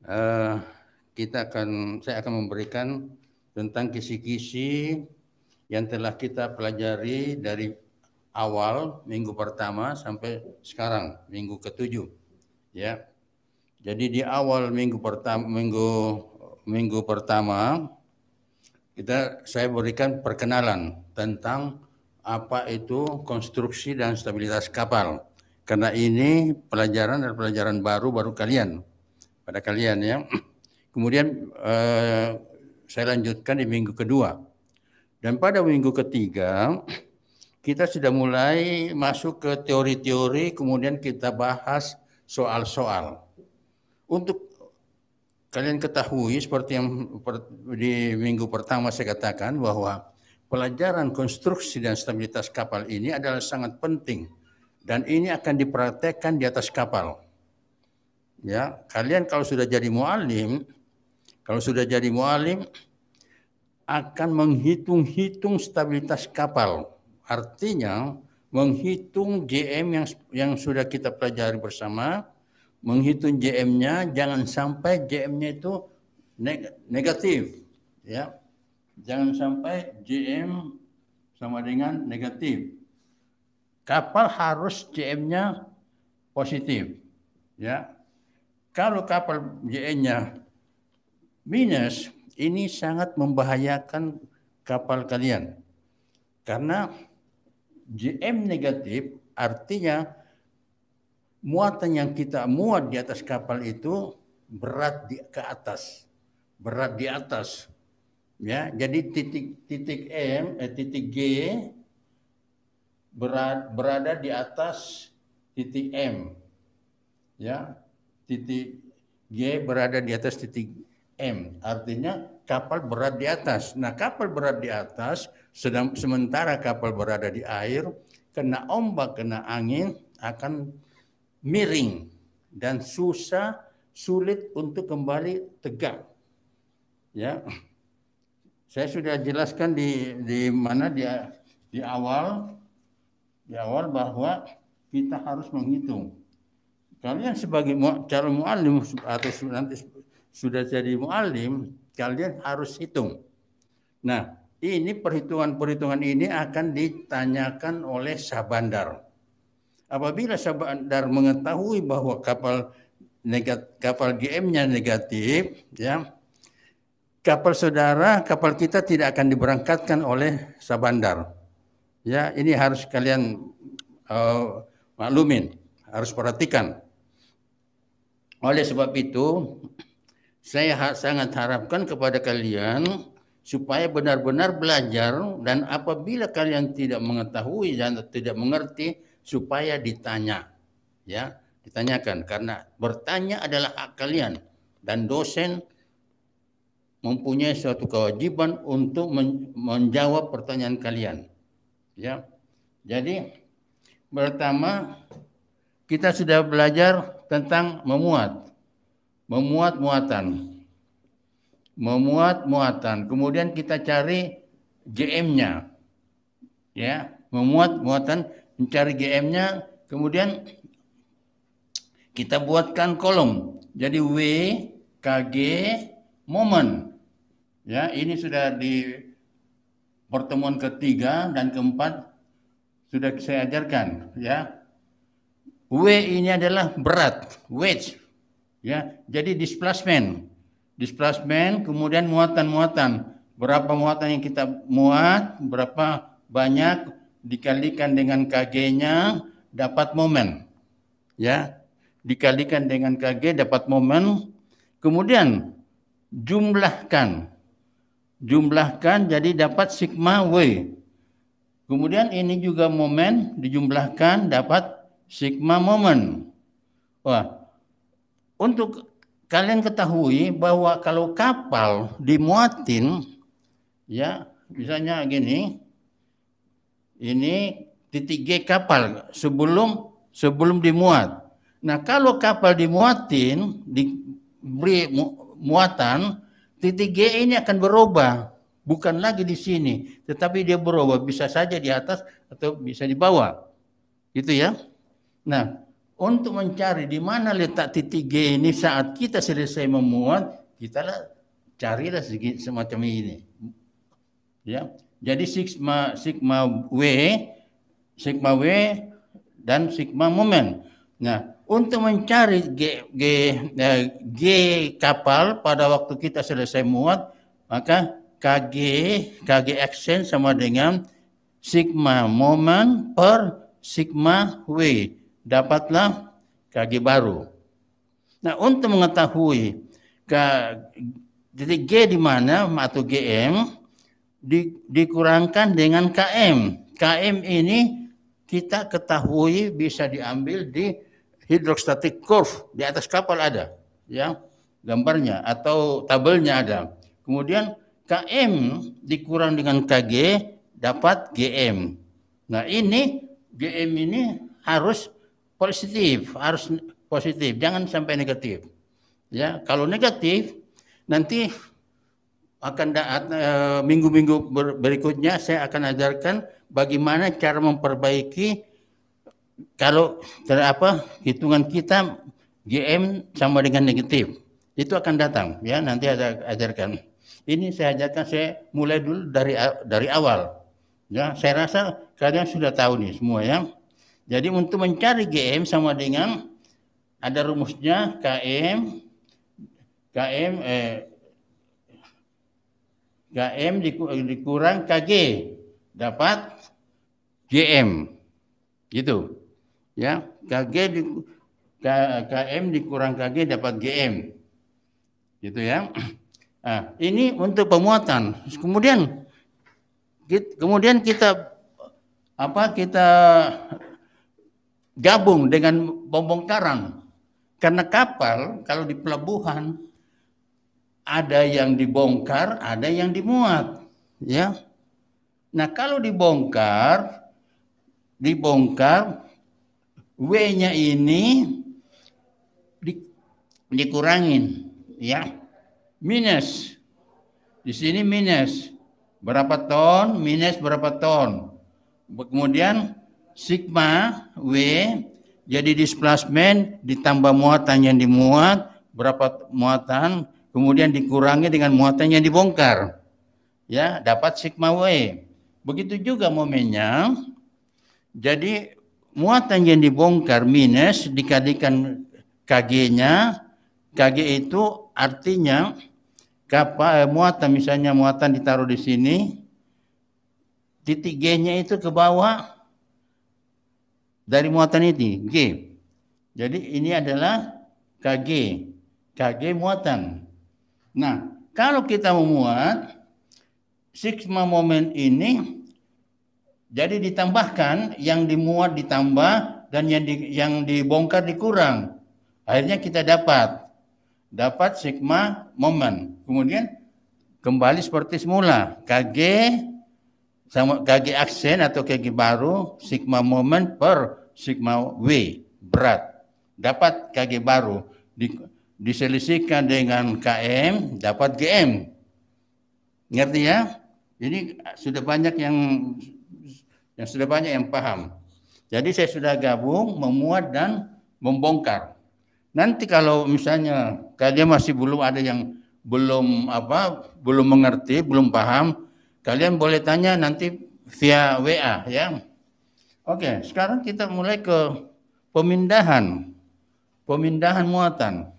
eh, saya akan memberikan tentang kisi-kisi yang telah kita pelajari dari awal minggu pertama sampai sekarang minggu ketujuh, ya. Jadi di awal minggu pertama saya berikan perkenalan tentang apa itu konstruksi dan stabilitas kapal. Karena ini pelajaran baru kalian pada kalian, ya. Kemudian saya lanjutkan di minggu kedua. Dan pada minggu ketiga kita sudah mulai masuk ke teori-teori, kemudian kita bahas soal-soal. Untuk kalian ketahui seperti yang di minggu pertama saya katakan bahwa pelajaran konstruksi dan stabilitas kapal ini adalah sangat penting dan ini akan dipraktekkan di atas kapal. Ya, kalian kalau sudah jadi muallim akan menghitung-hitung stabilitas kapal. Artinya menghitung JM yang sudah kita pelajari bersama, menghitung JM-nya, jangan sampai JM-nya itu negatif, ya. Jangan sampai JM sama dengan negatif. Kapal harus JM-nya positif, ya. Kalau kapal JM-nya minus, ini sangat membahayakan kapal kalian. Karena JM negatif artinya muatan yang kita muat di atas kapal itu berat di atas. Ya, jadi titik G berada di atas titik M. Ya, titik G berada di atas titik M. Artinya kapal berat di atas. Nah, kapal berat di atas, sementara kapal berada di air, kena ombak, kena angin, akan miring dan sulit untuk kembali tegak. Ya, saya sudah jelaskan di awal bahwa kita harus menghitung. Kalian sebagai calon muallim atau nanti sudah jadi muallim, kalian harus hitung. Nah, ini perhitungan ini akan ditanyakan oleh Sabandar. Apabila Sabandar mengetahui bahwa kapal GM-nya negatif, ya, kapal kita tidak akan diberangkatkan oleh Sabandar. Ya, ini harus kalian maklumin, harus perhatikan. Oleh sebab itu, saya sangat harapkan kepada kalian supaya benar-benar belajar, dan apabila kalian tidak mengetahui dan tidak mengerti, supaya ditanya, ya, ditanyakan, karena bertanya adalah hak kalian dan dosen mempunyai suatu kewajiban untuk menjawab pertanyaan kalian, ya. Jadi pertama kita sudah belajar tentang memuat muatan. Kemudian kita cari GM-nya, ya, memuat muatan, mencari GM-nya, kemudian kita buatkan kolom. Jadi W, KG, momen. Ya, ini sudah di pertemuan ketiga dan keempat sudah saya ajarkan, ya. W ini adalah berat, weight, ya. Jadi displacement, kemudian muatan. Berapa muatan yang kita muat, berapa banyak dikalikan dengan KG-nya dapat momen, ya. Dikalikan dengan KG dapat momen. Kemudian jumlahkan jadi dapat sigma W. Kemudian ini juga momen dijumlahkan dapat sigma momen. Wah, untuk kalian ketahui bahwa kalau kapal dimuatin, ya, misalnya gini, ini titik G kapal sebelum dimuat. Nah, kalau kapal dimuatin, diberi muatan, titik G ini akan berubah, bukan lagi di sini, tetapi dia berubah, bisa saja di atas atau bisa di bawah, gitu ya. Nah, untuk mencari di mana letak titik G ini saat kita selesai memuat, kita carilah semacam ini. Ya, jadi sigma W dan sigma moment. Nah, untuk mencari G kapal pada waktu kita selesai muat, maka KG action sama dengan sigma moment per sigma W. Dapatlah KG baru. Nah, untuk mengetahui titik G di mana atau GM dikurangkan dengan KM. KM ini kita ketahui bisa diambil di hydrostatic curve, di atas kapal ada, ya, gambarnya atau tabelnya ada. Kemudian KM dikurang dengan KG dapat GM. Nah, ini GM ini harus positif, jangan sampai negatif. Ya, kalau negatif nanti akan minggu-minggu berikutnya saya akan ajarkan bagaimana cara memperbaiki kalau hitungan kita GM sama dengan negatif. Itu akan datang, ya, nanti ada ajarkan. Ini saya ajarkan, saya mulai dulu dari awal. Ya, saya rasa kalian sudah tahu nih semua, ya. Jadi untuk mencari GM sama dengan ada rumusnya KM dikurang KG dapat GM. Gitu. Ya, KM dikurang KG dapat GM. Gitu, ya. Nah, ini untuk pemuatan. Kemudian kita gabung dengan pembongkaran. Karena kapal kalau di pelabuhan ada yang dibongkar, ada yang dimuat, ya. Nah, kalau dibongkar W-nya ini dikurangin, ya. Minus. Di sini minus berapa ton, minus berapa ton. Kemudian sigma W jadi displacement ditambah muatan yang dimuat, berapa muatan, kemudian dikurangi dengan muatan yang dibongkar. Ya, dapat sigma W. Begitu juga momennya. Jadi muatan yang dibongkar minus dikalikan KG-nya. KG itu artinya muatan, misalnya muatan ditaruh di sini, titik G-nya itu ke bawah dari muatan ini, G. Jadi ini adalah KG muatan. Nah, kalau kita memuat sigma moment ini, jadi ditambahkan, yang dimuat ditambah dan yang dibongkar dikurang. Akhirnya kita dapat sigma moment. Kemudian kembali seperti semula, KG sama KG aksen atau KG baru, sigma moment per sigma W berat. Dapat KG baru, diselisihkan dengan KM, dapat GM. Ngerti, ya? Ini sudah banyak yang paham. Jadi saya sudah gabung, memuat dan membongkar. Nanti kalau misalnya kalian masih belum ada yang belum mengerti, belum paham, kalian boleh tanya nanti via WA, ya. Oke, sekarang kita mulai ke pemindahan muatan.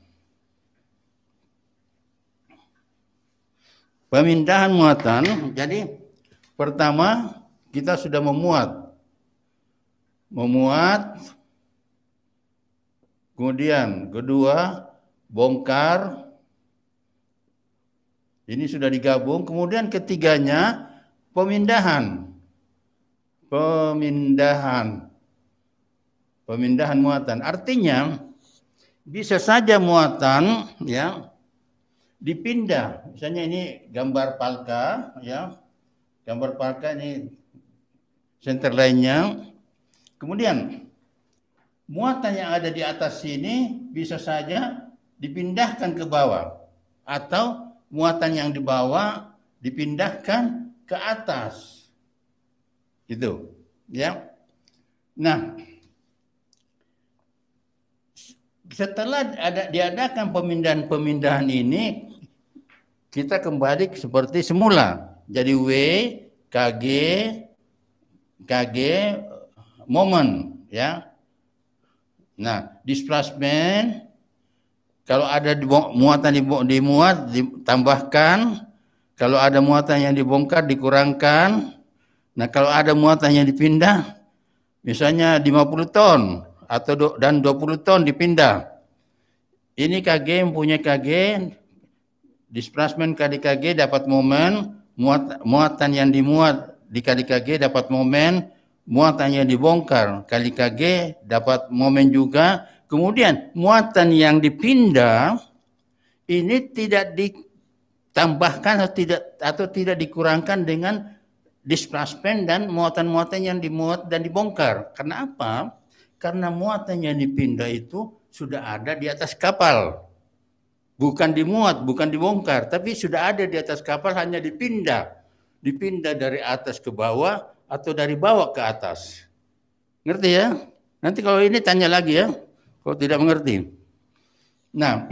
Pemindahan muatan, jadi pertama kita sudah memuat, kemudian kedua bongkar, ini sudah digabung, kemudian ketiganya pemindahan muatan. Artinya bisa saja muatan, ya, dipindah. Misalnya ini gambar Palka, ya. Gambar Palka ini center line-nya. Kemudian muatan yang ada di atas sini bisa saja dipindahkan ke bawah, atau muatan yang di bawah dipindahkan ke atas. Gitu, ya. Nah, setelah diadakan pemindahan ini, kita kembali seperti semula. Jadi W, KG, KG, momen, ya. Nah, displacement, kalau ada muatan dimuat, ditambahkan. Kalau ada muatan yang dibongkar, dikurangkan. Nah, kalau ada muatan yang dipindah, misalnya 50 ton dan 20 ton dipindah. Ini KG mempunyai KG, displacement kali KG dapat momen, muatan yang dimuat dikali KG dapat momen, muatan yang dibongkar kali KG dapat momen juga. Kemudian muatan yang dipindah ini tidak ditambahkan atau tidak dikurangkan dengan displacement dan muatan-muatan yang dimuat dan dibongkar. Karena apa? Karena muatan yang dipindah itu sudah ada di atas kapal. Bukan dimuat, bukan dibongkar, tapi sudah ada di atas kapal, hanya dipindah. Dipindah dari atas ke bawah atau dari bawah ke atas. Ngerti ya? Nanti kalau ini tanya lagi ya, kalau tidak mengerti. Nah,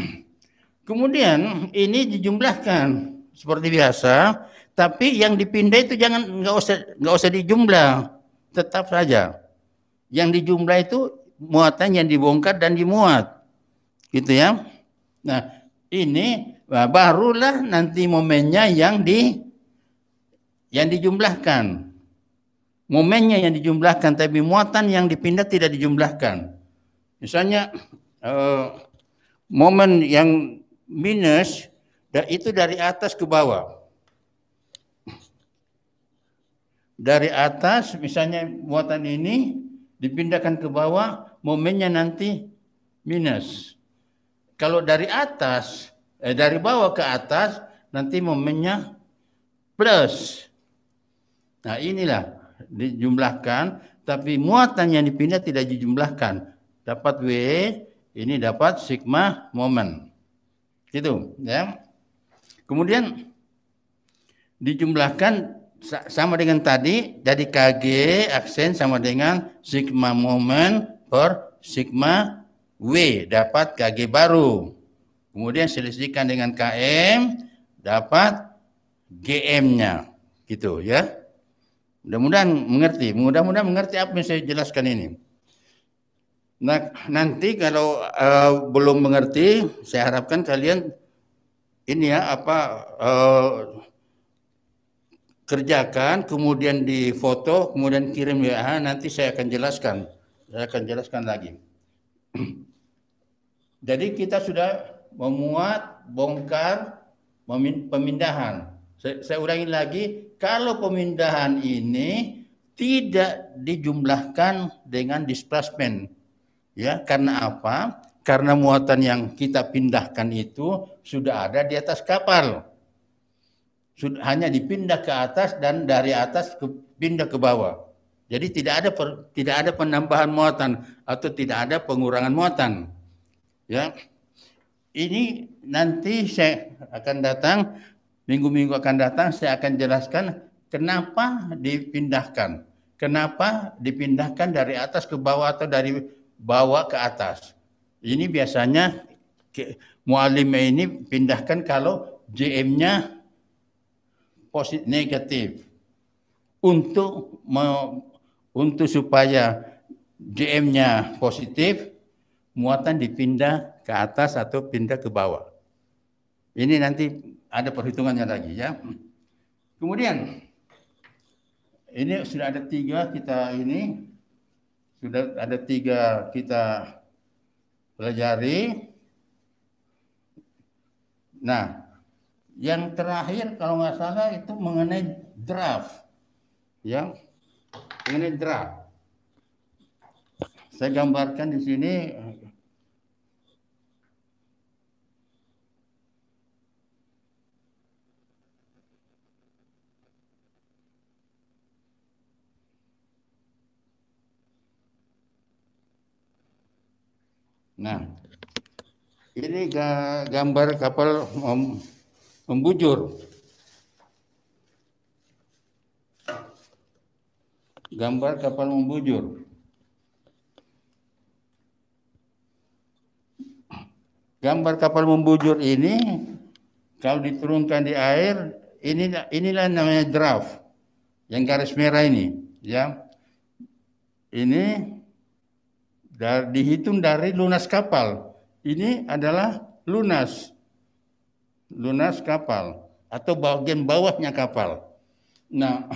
kemudian ini dijumlahkan seperti biasa, tapi yang dipindah itu nggak usah dijumlah, tetap saja. Yang dijumlah itu muatan yang dibongkar dan dimuat, gitu ya. Nah, ini barulah nanti momennya yang dijumlahkan. Momennya yang dijumlahkan, tapi muatan yang dipindah tidak dijumlahkan. Misalnya momen yang minus itu dari atas ke bawah. Dari atas misalnya muatan ini dipindahkan ke bawah, momennya nanti minus. Kalau dari atas, dari bawah ke atas, nanti momennya plus. Nah, inilah dijumlahkan, tapi muatan yang dipindah tidak dijumlahkan. Dapat W, ini dapat sigma momen. Gitu, ya. Kemudian dijumlahkan sama dengan tadi, jadi KG aksen sama dengan sigma momen per sigma W, dapat KG baru. Kemudian selisihkan dengan KM, dapat GM-nya. Gitu ya. Mudah-mudahan mengerti apa yang saya jelaskan ini. Nah, nanti kalau belum mengerti, saya harapkan kalian ini ya kerjakan, kemudian difoto, kemudian kirim WA, nanti saya akan jelaskan. Saya akan jelaskan lagi. Jadi kita sudah memuat, bongkar, pemindahan. Saya ulangi lagi, kalau pemindahan ini tidak dijumlahkan dengan displacement. Ya, karena apa? Karena muatan yang kita pindahkan itu sudah ada di atas kapal. Hanya dipindah ke atas dan dari atas pindah ke bawah. Jadi tidak ada penambahan muatan atau tidak ada pengurangan muatan. Ya. Ini nanti saya akan datang, minggu-minggu akan datang, saya akan jelaskan kenapa dipindahkan. Kenapa dipindahkan dari atas ke bawah atau dari bawah ke atas. Ini biasanya mu'alim ini pindahkan kalau JM-nya positif negatif. Untuk supaya JM-nya positif, muatan dipindah ke atas atau pindah ke bawah. Ini nanti ada perhitungannya lagi ya. Kemudian ini sudah ada tiga kita pelajari. Nah, yang terakhir kalau nggak salah itu mengenai draft, ya, mengenai draft. Saya gambarkan di sini. Nah, ini gambar kapal membujur. Gambar kapal membujur. Gambar kapal membujur ini kalau diturunkan di air, inilah namanya draft. Yang garis merah ini, ya. Ini dihitung dari lunas kapal. Ini adalah lunas kapal atau bagian bawahnya kapal. Nah,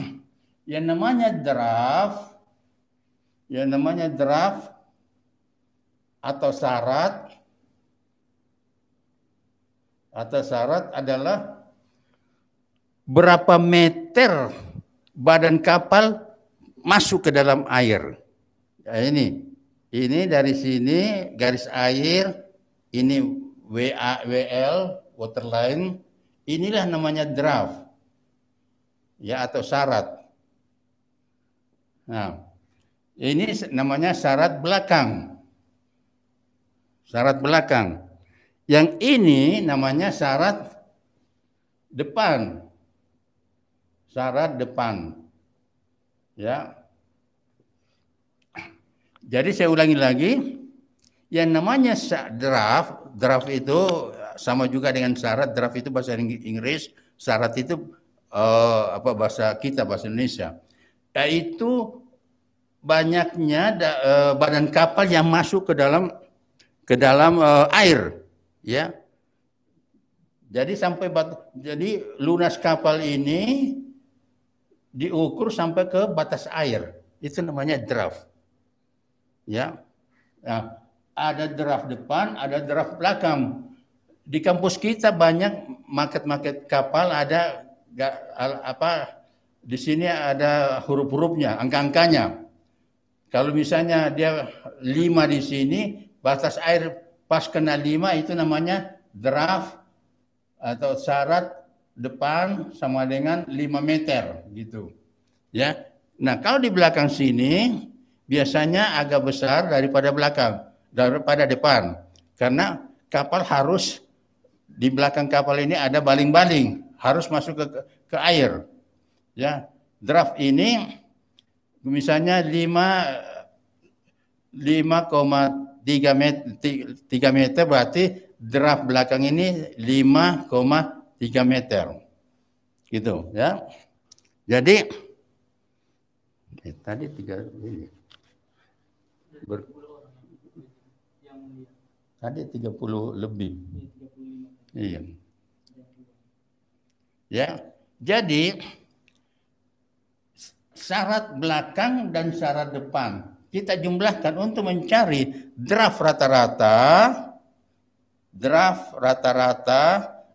yang namanya draft atau syarat adalah berapa meter badan kapal masuk ke dalam air. Nah, ini dari sini garis air, ini WL waterline, inilah namanya draft, ya, atau syarat. Nah, ini namanya syarat belakang. Syarat belakang. Yang ini namanya syarat depan. Syarat depan. Ya. Jadi saya ulangi lagi, yang namanya draft itu sama juga dengan syarat. Draft itu bahasa Inggris, syarat itu bahasa kita, bahasa Indonesia. Yaitu banyaknya badan kapal yang masuk ke dalam air, ya. Jadi jadi lunas kapal ini diukur sampai ke batas air. Itu namanya draft. Ya. Nah, ada draft depan, ada draft belakang. Di kampus kita banyak market kapal, ada di sini ada huruf-hurufnya, angka-angkanya. Kalau misalnya dia 5 di sini, batas air pas kena 5 itu namanya draft atau syarat depan sama dengan 5 meter gitu. Ya. Nah, kalau di belakang sini biasanya agak besar daripada depan. Karena kapal harus di belakang kapal ini ada baling-baling, harus masuk ke air. Ya, draft ini misalnya 5,3 meter berarti draft belakang ini 5,3 meter. Gitu, ya. Jadi tadi 3 ini. Tadi 30 lebih. Iya. Ya. Jadi syarat belakang dan syarat depan kita jumlahkan untuk mencari draft rata-rata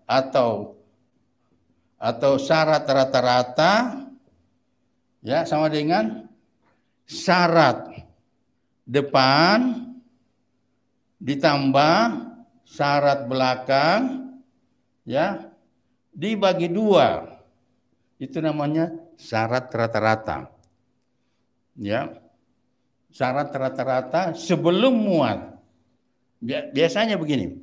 atau syarat rata-rata, ya, sama dengan syarat depan ditambah syarat belakang, ya, dibagi 2. Itu namanya syarat rata-rata. Ya. Syarat rata-rata sebelum muat. Biasanya begini.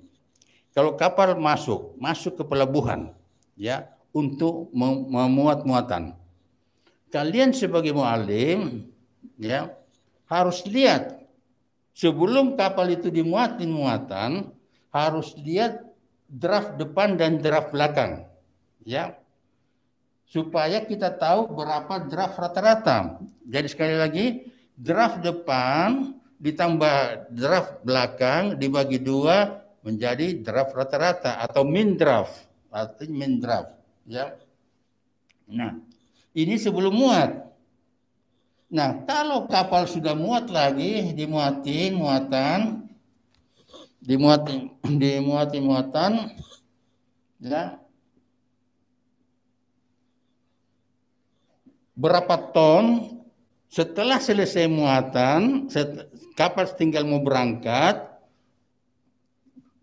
Kalau kapal masuk ke pelabuhan, ya, untuk memuat muatan. Kalian sebagai muallim, ya, harus lihat sebelum kapal itu dimuatin muatan, harus lihat draft depan dan draft belakang, ya, supaya kita tahu berapa draft rata-rata. Jadi sekali lagi, draft depan ditambah draft belakang dibagi 2 menjadi draft rata-rata atau mean draft, ya. Nah, ini sebelum muat. Nah, kalau kapal sudah muat lagi, dimuatin muatan, ya. Berapa ton setelah selesai muatan, kapal tinggal mau berangkat,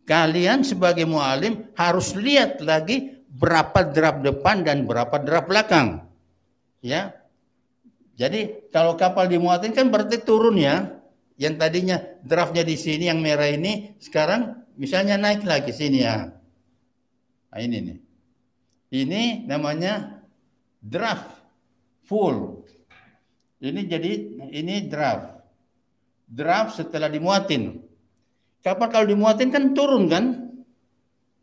kalian sebagai muallim harus lihat lagi berapa draft depan dan berapa draft belakang. Ya. Jadi kalau kapal dimuatin kan berarti turun, ya. Yang tadinya draftnya di sini yang merah ini sekarang misalnya naik lagi sini, ya. Nah, ini nih. Ini namanya draft full. Ini draft setelah dimuatin. Kapal kalau dimuatin kan turun kan?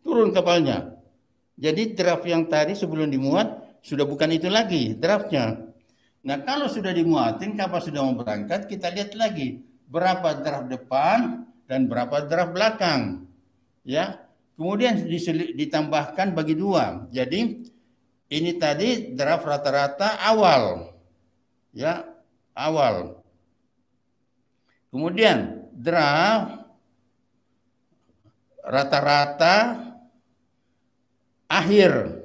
turun kapalnya. Jadi draft yang tadi sebelum dimuat sudah bukan itu lagi draftnya. Nah kalau sudah dimuatin, kapal sudah mau berangkat, kita lihat lagi berapa draft depan dan berapa draft belakang. Ya, kemudian ditambahkan bagi dua. Jadi ini tadi draft rata-rata awal, ya awal. Kemudian draft rata-rata akhir.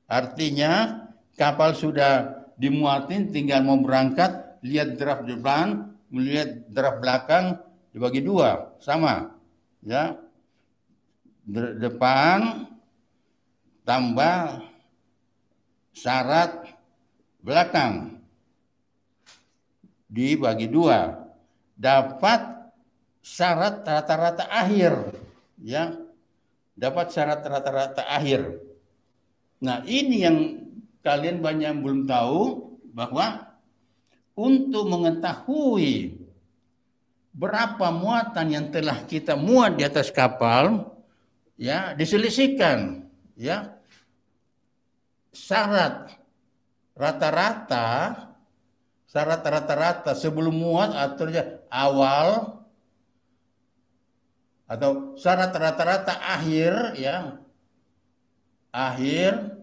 Artinya kapal sudah dimuatin, tinggal mau berangkat, lihat draft depan, melihat draft belakang, dibagi dua, sama. Ya, depan tambah syarat belakang dibagi dua, dapat syarat rata-rata akhir, ya, dapat syarat rata-rata akhir. Nah ini yang kalian banyak yang belum tahu, bahwa untuk mengetahui berapa muatan yang telah kita muat di atas kapal, ya diselisihkan, ya syarat rata-rata sebelum muat atau awal, atau syarat rata-rata akhir, ya akhir,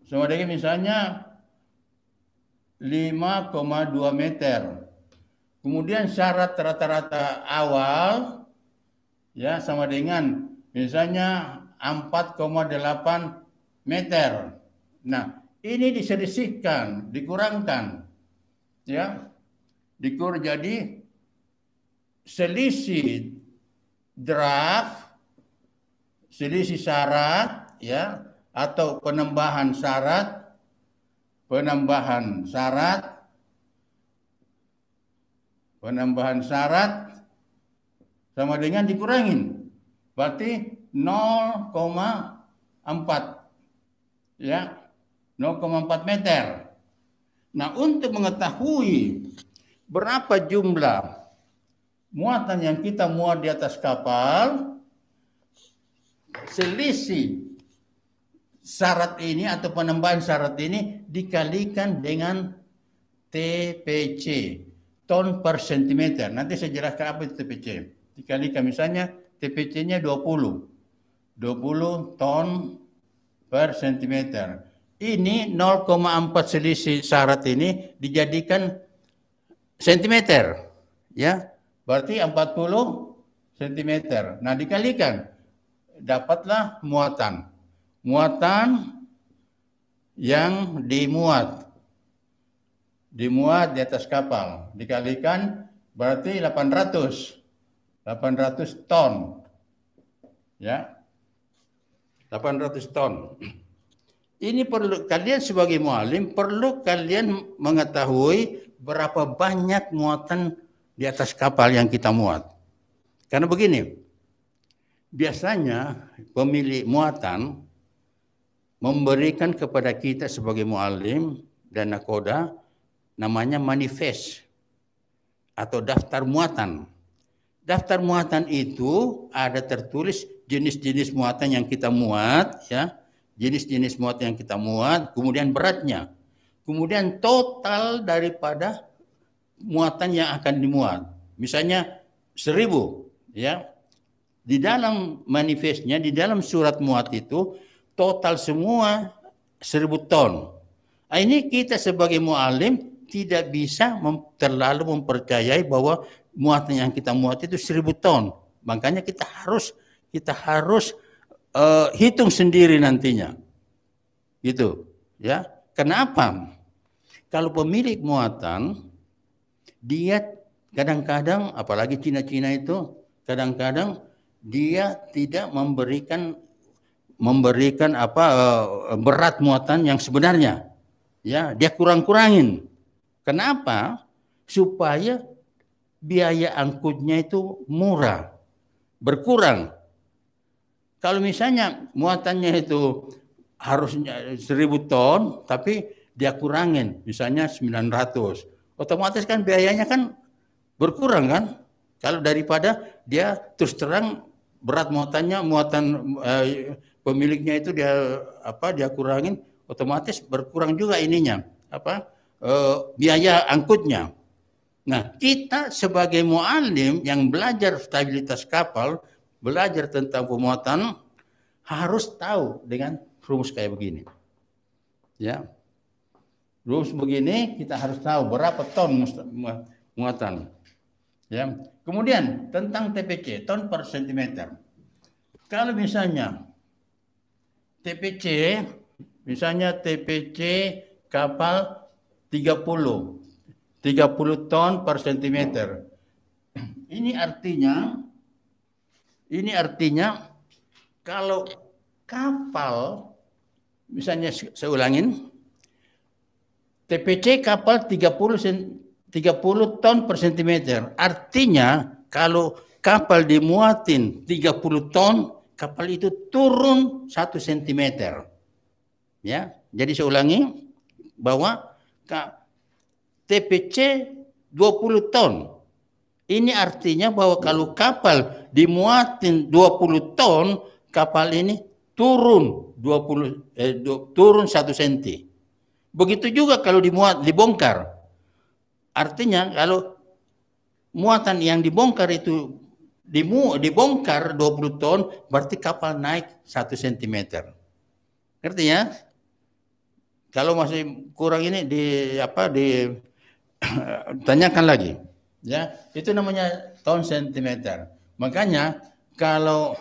sama dengan misalnya 5,2 meter. Kemudian syarat rata-rata awal, ya sama dengan misalnya 4,8 meter. Nah, ini diselisihkan, dikurangkan, ya, jadi selisih draft, selisih syarat, ya, atau penambahan syarat sama dengan dikurangin, berarti 0,4, ya 0,4 meter. Nah untuk mengetahui berapa jumlah muatan yang kita muat di atas kapal, selisih syarat ini atau penambahan syarat ini dikalikan dengan TPC, ton per sentimeter. Nanti saya jelaskan apa itu TPC. Dikalikan misalnya TPC-nya 20 ton per sentimeter. Ini 0,4 selisih syarat ini dijadikan sentimeter, ya berarti 40 sentimeter. Nah dikalikan, dapatlah muatan yang dimuat di atas kapal, dikalikan berarti 800 ton, ya 800 ton. Ini perlu kalian sebagai mualim, perlu kalian mengetahui berapa banyak muatan di atas kapal yang kita muat. Karena begini, biasanya pemilik muatan memberikan kepada kita sebagai mualim dan nakoda namanya manifest atau daftar muatan. Daftar muatan itu ada tertulis jenis-jenis muatan yang kita muat, ya. Jenis-jenis muatan yang kita muat, kemudian beratnya, kemudian total daripada muatan yang akan dimuat. Misalnya 1000, ya. Di dalam manifestnya, di dalam surat muat itu total semua 1000 ton. Nah, ini kita sebagai mualim tidak bisa terlalu mempercayai bahwa muatan yang kita muat itu 1000 ton. Makanya kita harus hitung sendiri nantinya, gitu, ya. Kenapa? Kalau pemilik muatan dia kadang-kadang, apalagi Cina-Cina itu kadang-kadang dia tidak memberikan berat muatan yang sebenarnya, ya dia kurang-kurangin. Kenapa? Supaya biaya angkutnya itu murah, berkurang. Kalau misalnya muatannya itu harusnya 1000 ton, tapi dia kurangin, misalnya 900, otomatis kan biayanya kan berkurang kan? Kalau daripada dia terus terang berat muatannya, muatan pemiliknya itu dia kurangin, otomatis berkurang juga ininya biaya angkutnya. Nah, kita sebagai muallim yang belajar stabilitas kapal, belajar tentang pemuatan, harus tahu dengan rumus kayak begini. Ya. Rumus begini kita harus tahu berapa ton muatan. Ya. Kemudian tentang TPC, ton per sentimeter. Kalau misalnya TPC kapal 30 ton per sentimeter. Ini artinya kalau kapal, misalnya saya ulangin, TPC kapal 30 ton per sentimeter. Artinya kalau kapal dimuatin 30 ton, kapal itu turun 1 sentimeter. Ya, jadi saya ulangi bahwa TPC 20 ton. Ini artinya bahwa kalau kapal dimuatin 20 ton, kapal ini turun 1 senti. Begitu juga kalau dibongkar. Artinya kalau muatan yang dibongkar itu dibongkar 20 ton, berarti kapal naik 1 sentimeter. Ngerti ya? Kalau masih kurang ini tanyakan lagi. Ya, itu namanya ton sentimeter. Makanya kalau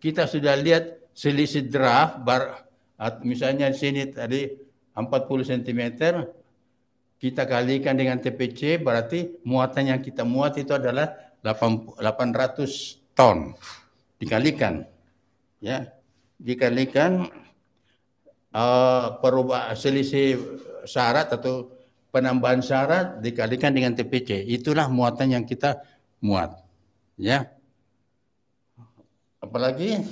kita sudah lihat selisih draft, misalnya di sini tadi 40 cm, kita kalikan dengan TPC, berarti muatan yang kita muat itu adalah 800 ton. Dikalikan, ya, dikalikan selisih syarat atau penambahan syarat dikalikan dengan TPC. Itulah muatan yang kita muat, ya. Apalagi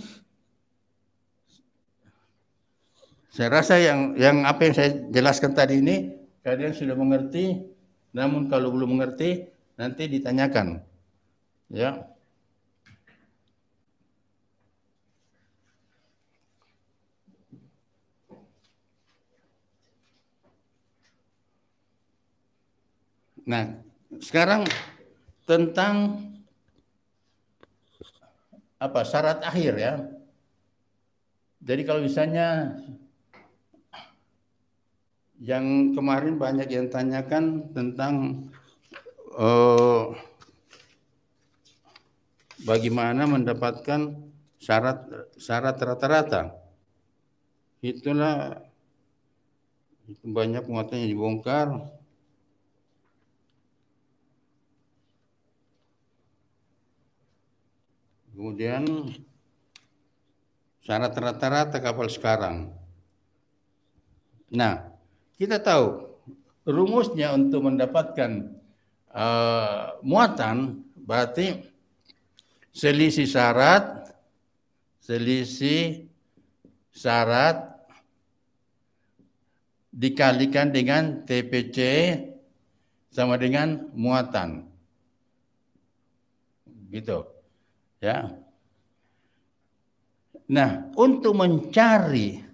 saya rasa yang apa yang saya jelaskan tadi ini kalian sudah mengerti. Namun kalau belum mengerti nanti ditanyakan, ya. Nah, sekarang tentang syarat akhir, ya. Jadi kalau misalnya yang kemarin banyak yang tanyakan tentang bagaimana mendapatkan syarat rata-rata. Itulah banyak muatan yang dibongkar. Kemudian syarat rata-rata kapal sekarang. Nah, kita tahu rumusnya untuk mendapatkan muatan berarti selisih syarat dikalikan dengan TPC sama dengan muatan. Gitu. Ya. Nah, untuk mencari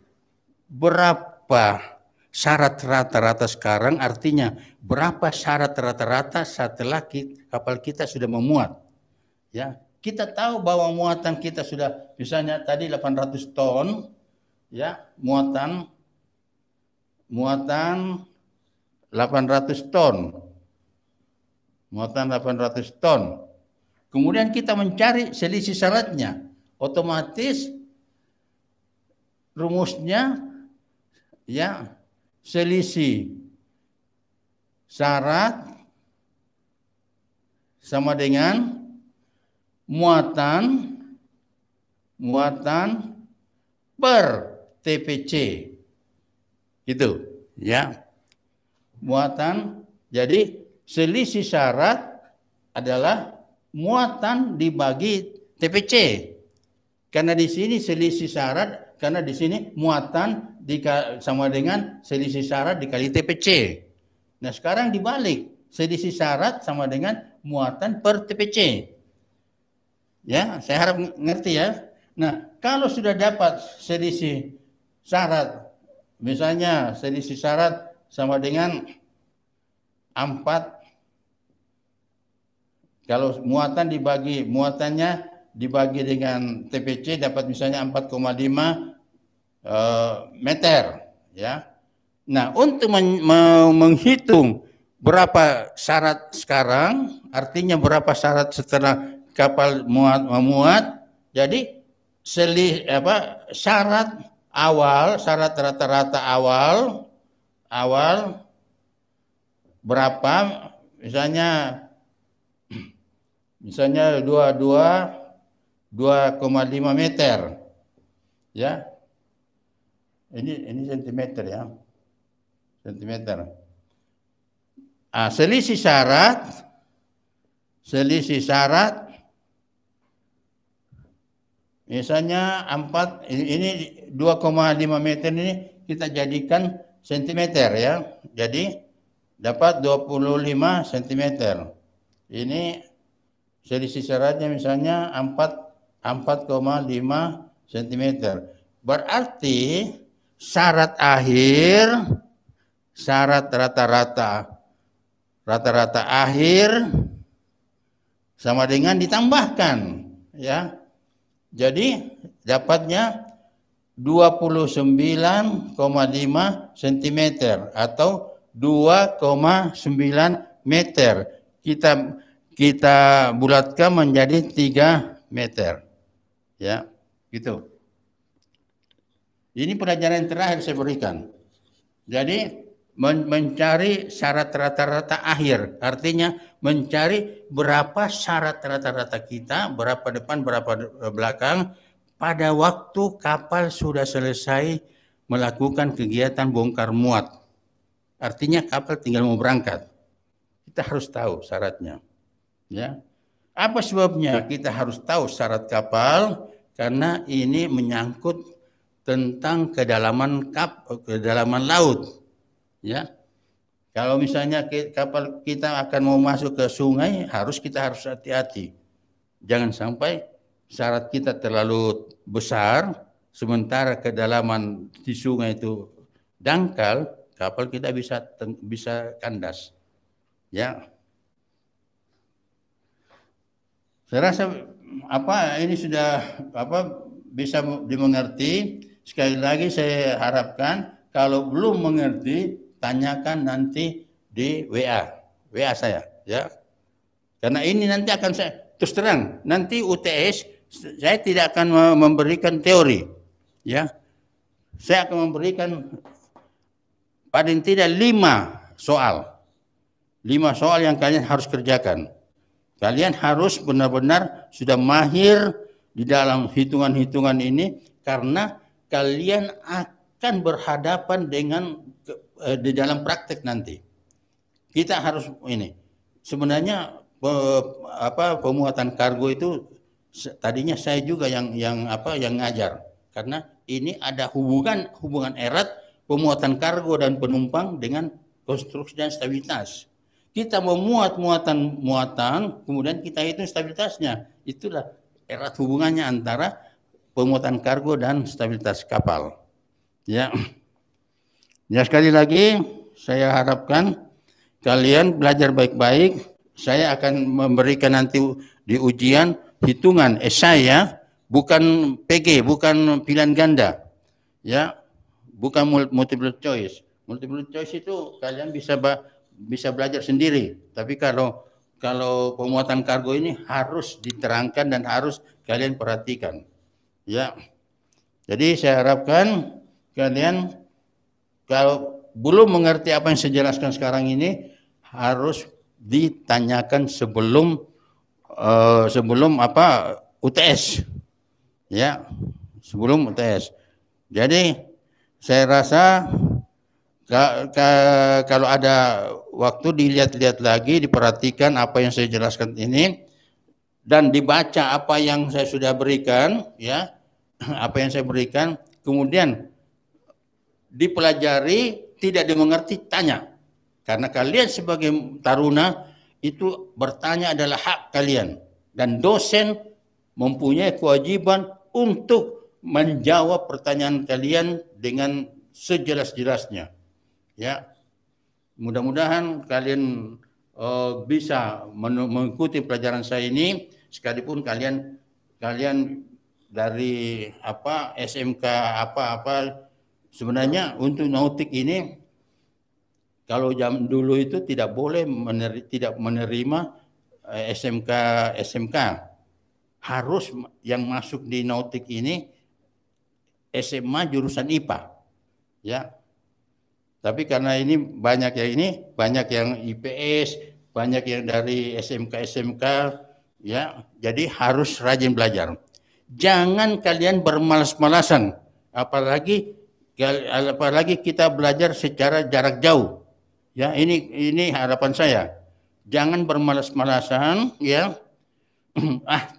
berapa syarat rata-rata sekarang, artinya berapa syarat rata-rata setelah kapal kita sudah memuat. Ya, kita tahu bahwa muatan kita sudah misalnya tadi 800 ton, ya, muatan 800 ton. Muatan 800 ton. Kemudian kita mencari selisih syaratnya. Otomatis rumusnya, ya, selisih syarat sama dengan muatan per TPC. Gitu, ya. Muatan, jadi selisih syarat adalah muatan dibagi TPC. Karena di sini selisih syarat, karena di sini muatan sama dengan selisih syarat dikali TPC. Nah, sekarang dibalik, selisih syarat sama dengan muatan per TPC. Ya, saya harap ngerti ya. Nah, kalau sudah dapat selisih syarat, misalnya selisih syarat sama dengan 4, kalau muatannya dibagi dengan TPC dapat misalnya 4,5 meter, ya. Nah, untuk menghitung berapa syarat sekarang, artinya berapa syarat setelah kapal memuat, jadi syarat rata-rata awal berapa, misalnya 2,5 meter, ya. Ini sentimeter ya, sentimeter. Selisih syarat misalnya 4, ini 2,5 meter ini kita jadikan sentimeter ya. Jadi dapat 25 sentimeter. Ini selisih syaratnya misalnya 4,5 sentimeter. Berarti syarat rata-rata akhir sama dengan ditambahkan, ya. Jadi dapatnya 29,5 cm atau 2,9 meter. Kita bulatkan menjadi 3 meter. Ya, gitu. Ini pelajaran yang terakhir saya berikan. Jadi mencari syarat rata-rata akhir, artinya mencari berapa syarat rata-rata kita, berapa depan, berapa belakang pada waktu kapal sudah selesai melakukan kegiatan bongkar muat. Artinya kapal tinggal mau berangkat. Kita harus tahu syaratnya. Ya. Apa sebabnya kita harus tahu syarat kapal? Karena ini menyangkut tentang kedalaman laut, ya. Kalau misalnya kapal kita akan mau masuk ke sungai, kita harus hati-hati. Jangan sampai syarat kita terlalu besar, sementara kedalaman di sungai itu dangkal, kapal kita bisa kandas, ya. Saya rasa ini sudah bisa dimengerti. Sekali lagi saya harapkan kalau belum mengerti tanyakan nanti di WA saya, ya. Karena ini nanti akan saya terus terang, nanti UTS saya tidak akan memberikan teori, ya. Saya akan memberikan paling tidak 5 soal. 5 soal yang kalian harus kerjakan. Kalian harus benar-benar sudah mahir di dalam hitungan-hitungan ini karena kalian akan berhadapan dengan di dalam praktek nanti. Kita harus ini. Sebenarnya pemuatan kargo itu tadinya saya juga yang ngajar, karena ini ada hubungan erat pemuatan kargo dan penumpang dengan konstruksi dan stabilitas. Kita memuat muatan, kemudian kita hitung stabilitasnya. Itulah erat hubungannya antara pemuatan kargo dan stabilitas kapal. Ya. Ya, sekali lagi saya harapkan kalian belajar baik-baik. Saya akan memberikan nanti di ujian hitungan esai, ya, bukan PG, bukan pilihan ganda. Ya. Bukan multiple choice. Multiple choice itu kalian bisa belajar sendiri. Tapi kalau pemuatan kargo ini harus diterangkan dan harus kalian perhatikan. Ya. Jadi saya harapkan kalian kalau belum mengerti apa yang saya jelaskan sekarang ini harus ditanyakan sebelum UTS. Ya. Sebelum UTS. Jadi saya rasa kalau ada waktu dilihat-lihat lagi, diperhatikan apa yang saya jelaskan ini dan dibaca apa yang saya sudah berikan, ya, apa yang saya berikan, kemudian dipelajari, tidak dimengerti, tanya. Karena kalian sebagai taruna itu bertanya adalah hak kalian dan dosen mempunyai kewajiban untuk menjawab pertanyaan kalian dengan sejelas-jelasnya. Ya, mudah-mudahan kalian bisa mengikuti pelajaran saya ini, sekalipun kalian dari SMK apa sebenarnya untuk nautik ini kalau jam dulu itu tidak boleh tidak menerima SMK. Harus yang masuk di nautik ini SMA jurusan IPA. Ya. Tapi karena ini banyak yang IPS, banyak yang dari SMK ya. Jadi harus rajin belajar. Jangan kalian bermalas-malasan, apalagi kita belajar secara jarak jauh. Ya, ini harapan saya. Jangan bermalas-malasan, ya.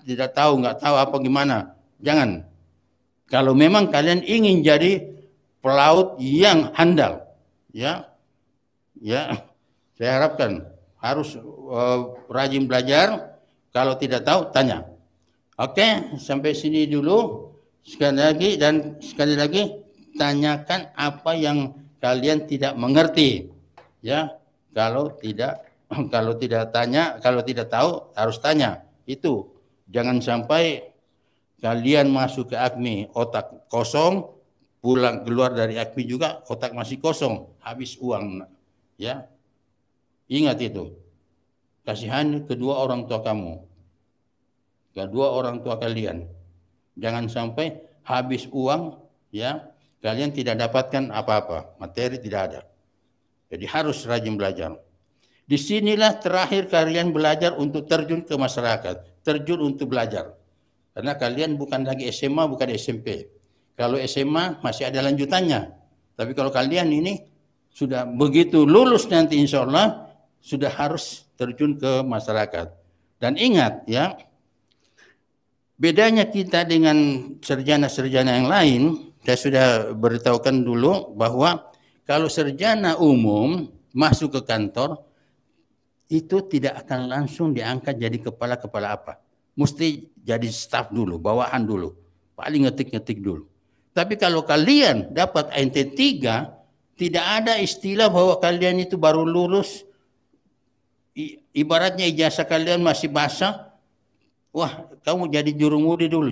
Tidak tahu, nggak tahu apa gimana. Jangan. Kalau memang kalian ingin jadi pelaut yang handal, ya, saya harapkan harus rajin belajar. Kalau tidak tahu, tanya. Oke, sampai sini dulu. Sekali lagi tanyakan apa yang kalian tidak mengerti. Ya, kalau tidak tahu harus tanya. Itu jangan sampai kalian masuk ke AKMI otak kosong, keluar dari AKMI juga otak masih kosong, habis uang. Ya, ingat itu. Kasihani kedua orang tua kamu, kedua orang tua kalian. Jangan sampai habis uang, ya, kalian tidak dapatkan apa-apa, materi tidak ada. Jadi harus rajin belajar. Disinilah terakhir kalian belajar untuk terjun ke masyarakat, terjun untuk belajar. Karena kalian bukan lagi SMA, bukan SMP. Kalau SMA masih ada lanjutannya. Tapi kalau kalian ini sudah begitu lulus nanti insya Allah, sudah harus terjun ke masyarakat. Dan ingat ya, bedanya kita dengan sarjana-sarjana yang lain, saya sudah beritahukan dulu bahwa kalau sarjana umum masuk ke kantor, itu tidak akan langsung diangkat jadi kepala apa. Mesti jadi staf dulu, bawahan dulu. Paling ngetik-ngetik dulu. Tapi kalau kalian dapat NT3, tidak ada istilah bahwa kalian itu baru lulus, ibaratnya ijazah kalian masih basah, wah kamu jadi jurumudi dulu,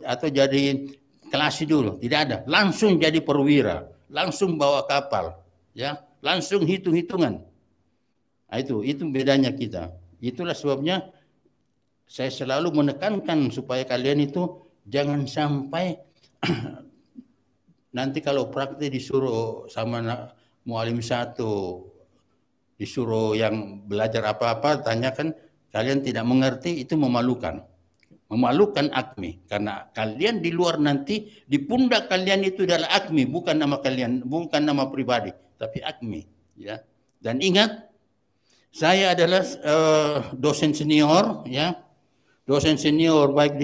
atau jadi kelasi dulu. Tidak ada. Langsung jadi perwira, langsung bawa kapal, ya, langsung hitung-hitungan. Nah, itu bedanya kita. Itulah sebabnya saya selalu menekankan supaya kalian itu jangan sampai nanti kalau praktik disuruh sama mualim satu, disuruh yang belajar apa-apa, tanyakan kalian tidak mengerti, itu memalukan. Memalukan AKMI, karena kalian di luar nanti di pundak kalian itu adalah AKMI, bukan nama kalian, bukan nama pribadi, tapi AKMI, ya. Dan ingat, saya adalah dosen senior, ya, dosen senior baik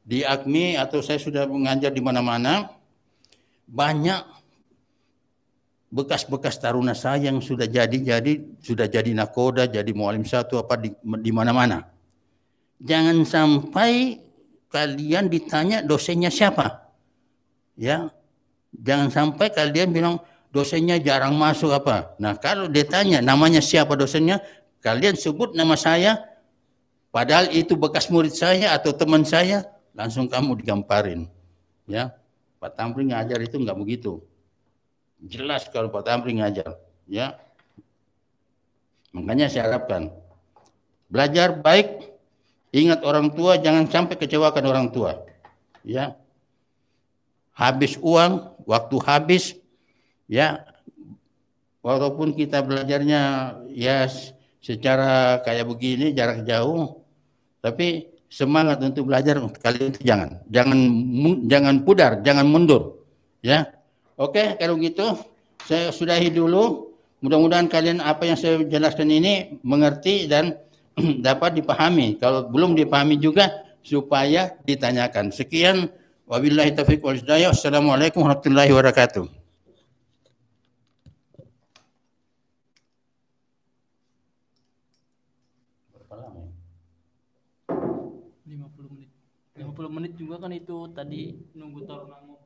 di AKMI atau saya sudah mengajar di mana-mana. Banyak bekas-bekas taruna saya yang sudah jadi nakoda, jadi mualim satu apa di mana-mana. Jangan sampai kalian ditanya dosennya siapa, ya. Jangan sampai kalian bilang dosennya jarang masuk apa. Nah, kalau ditanya namanya siapa dosennya, kalian sebut nama saya, padahal itu bekas murid saya atau teman saya, langsung kamu digamparin. Ya, Pak Tamri ngajar itu enggak begitu. Jelas kalau Pak Tamri ngajar, ya. Makanya saya harapkan belajar baik, ingat orang tua, jangan sampai kecewakan orang tua. Ya. Habis uang, waktu habis, ya, walaupun kita belajarnya ya secara kayak begini jarak jauh, tapi semangat untuk belajar kalian itu jangan pudar, jangan mundur, ya. Oke, kalau gitu saya sudahi dulu. Mudah-mudahan kalian apa yang saya jelaskan ini mengerti dan dapat dipahami. Kalau belum dipahami juga supaya ditanyakan. Sekian. Wabillahi taufiq wal hidayah. Assalamualaikum warahmatullahi wabarakatuh. Berapa lama ya? 50 menit. 30 menit juga kan itu tadi nunggu Tornado